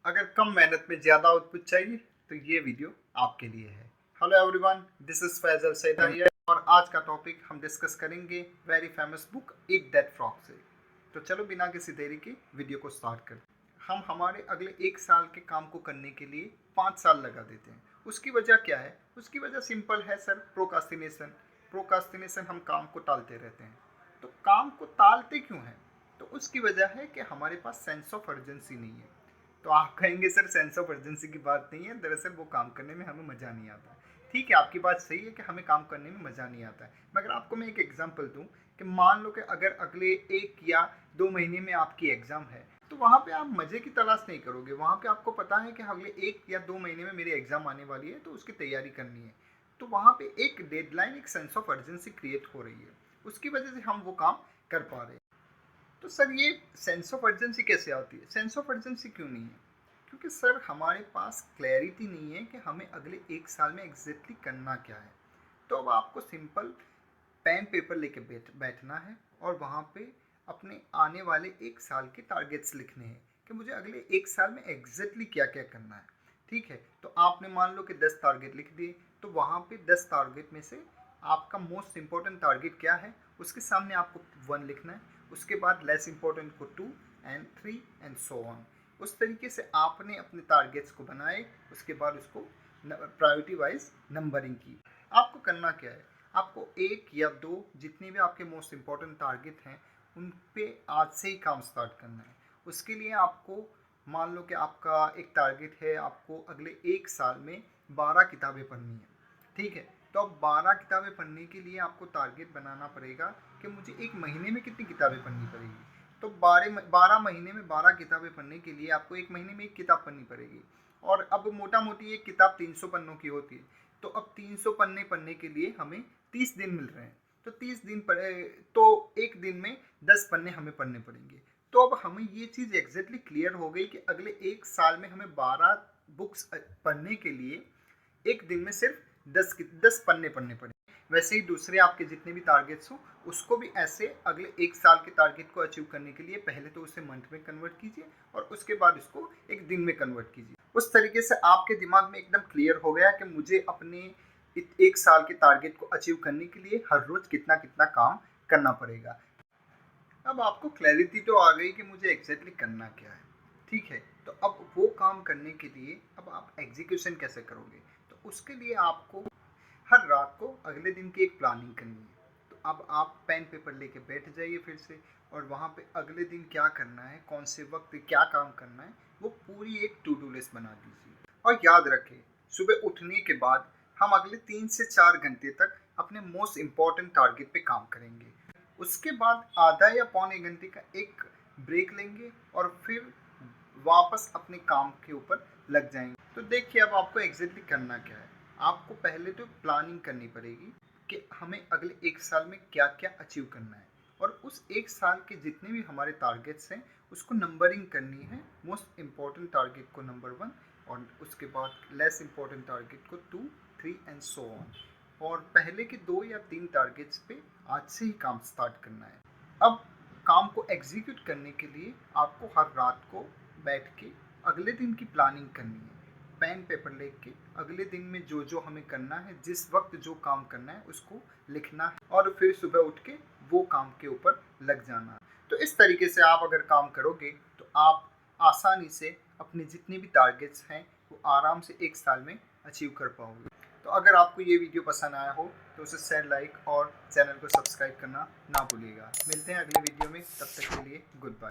अगर कम मेहनत में ज़्यादा आउटपुट चाहिए तो ये वीडियो आपके लिए है। Hello everyone, this is Faisal Saida here और आज का टॉपिक हम डिस्कस करेंगे very famous book eat that frog से। तो चलो बिना किसी देरी के वीडियो को स्टार्ट करते हैं। हम हमारे अगले 1 साल के काम को करने के लिए 5 साल लगा देते हैं। उसकी वजह क्या है? उसकी वजह सिंपल है सर, प्रोकास्टिनेशन। प्रोकास्टिनेशन, हम काम को टालते रहते हैं। तो काम को टालते क्यों हैं? तो उसकी वजह है कि हमारे पास सेंस ऑफ अर्जेंसी नहीं है। तो आप कहेंगे सर सेंस ऑफ अर्जेंसी की बात नहीं है, दरअसल वो काम करने में हमें मज़ा नहीं आता। ठीक है, आपकी बात सही है कि हमें काम करने में मज़ा नहीं आता है, मगर आपको मैं एक एग्जांपल दूं कि मान लो कि अगर अगले 1 या 2 महीने में आपकी एग्ज़ाम है, तो वहाँ पे आप मज़े की तलाश नहीं करोगे। वहाँ पे आपको पता है कि अगले 1 या 2 महीने में मेरी एग्ज़ाम आने वाली है, तो उसकी तैयारी करनी है। तो वहाँ पे एक डेडलाइन, एक सेंस ऑफ अर्जेंसी क्रिएट हो रही है, उसकी वजह से हम वो काम कर पा रहे हैं। तो सर ये सेंस ऑफ अर्जेंसी कैसे आती है? सेंस ऑफ अर्जेंसी क्यों नहीं है? क्योंकि सर हमारे पास क्लैरिटी नहीं है कि हमें अगले 1 साल में एग्जैक्टली करना क्या है। तो अब आपको सिंपल पेन पेपर लेके बैठना है और वहाँ पे अपने आने वाले 1 साल के टारगेट्स लिखने हैं कि मुझे अगले 1 साल में एग्जैक्टली क्या क्या करना है। ठीक है, तो आपने मान लो कि 10 टारगेट लिख दिए, तो वहाँ पे 10 टारगेट में से आपका मोस्ट इम्पोर्टेंट टारगेट क्या है, उसके सामने आपको 1 लिखना है। उसके बाद लेस इम्पोर्टेंट को 2 एंड 3 एंड सो ऑन। उस तरीके से आपने अपने टारगेट्स को बनाए, उसके बाद उसको प्रायोरिटी वाइज नंबरिंग की। आपको करना क्या है? आपको 1 या 2 जितने भी आपके मोस्ट इम्पॉर्टेंट टारगेट हैं उन पे आज से ही काम स्टार्ट करना है। उसके लिए आपको मान लो कि आपका एक टारगेट है, आपको अगले 1 साल में 12 किताबें पढ़नी है। ठीक है, तो अब 12 किताबें पढ़ने के लिए आपको टारगेट बनाना पड़ेगा कि मुझे 1 महीने में कितनी किताबें पढ़नी पड़ेगी। तो 12 महीने में 12 किताबें पढ़ने के लिए आपको 1 महीने में 1 किताब पढ़नी पड़ेगी। और अब मोटा मोटी एक किताब 300 पन्नों की होती है, तो अब 300 पन्ने पढ़ने के लिए हमें 30 दिन मिल रहे हैं। तो 30 दिन पढ़े तो एक दिन में 10 पन्ने हमें पढ़ने पड़ेंगे। तो अब हमें ये चीज़ एग्जैक्टली क्लियर हो गई कि अगले 1 साल में हमें 12 बुक्स पढ़ने के लिए एक दिन में सिर्फ 10 पन्ने पढ़ने पड़े। वैसे ही दूसरे आपके जितने भी टारगेट्स हो उसको भी ऐसे अगले 1 साल के टारगेट को अचीव करने के लिए पहले तो उसे मंथ में कन्वर्ट कीजिए और उसके बाद उसको एक दिन में कन्वर्ट कीजिए। उस तरीके से आपके दिमाग में एकदम क्लियर हो गया कि मुझे अपने 1 साल के टारगेट को अचीव करने के लिए हर रोज कितना कितना काम करना पड़ेगा। अब आपको क्लैरिटी तो आ गई कि मुझे एग्जैक्टली करना क्या है। ठीक है, तो अब वो काम करने के लिए अब आप एग्जीक्यूशन कैसे करोगे? तो उसके लिए आपको हर रात को अगले दिन की एक प्लानिंग करनी है। तो अब आप पेन पेपर लेके बैठ जाइए फिर से, और वहाँ पे अगले दिन क्या करना है, कौन से वक्त क्या काम करना है, वो पूरी एक टू डू लिस्ट बना दीजिए। और याद रखें, सुबह उठने के बाद हम अगले 3 से 4 घंटे तक अपने मोस्ट इम्पॉर्टेंट टारगेट पे काम करेंगे। उसके बाद आधा या पौने घंटे का एक ब्रेक लेंगे और फिर वापस अपने काम के ऊपर लग जाएंगे। तो देखिए अब आपको एग्जैक्टली करना क्या है। आपको पहले तो प्लानिंग करनी पड़ेगी कि हमें अगले 1 साल में क्या क्या अचीव करना है, और उस 1 साल के जितने भी हमारे टारगेट्स हैं उसको नंबरिंग करनी है। मोस्ट इम्पॉर्टेंट टारगेट को नंबर 1 और उसके बाद लेस इम्पॉर्टेंट टारगेट को 2, 3 एंड सो ऑन। और पहले के 2 या 3 टारगेट्स पे आज से ही काम स्टार्ट करना है। अब काम को एग्जीक्यूट करने के लिए आपको हर रात को बैठ के अगले दिन की प्लानिंग करनी है। पेन पेपर लेके अगले दिन में जो जो हमें करना है, जिस वक्त जो काम करना है उसको लिखना है और फिर सुबह उठ के वो काम के ऊपर लग जाना है। तो इस तरीके से आप अगर काम करोगे तो आप आसानी से अपने जितने भी टारगेट्स हैं वो आराम से 1 साल में अचीव कर पाओगे। तो अगर आपको ये वीडियो पसंद आया हो तो उसे शेयर, लाइक और चैनल को सब्सक्राइब करना ना भूलिएगा। मिलते हैं अगले वीडियो में, तब तक के लिए गुड बाय।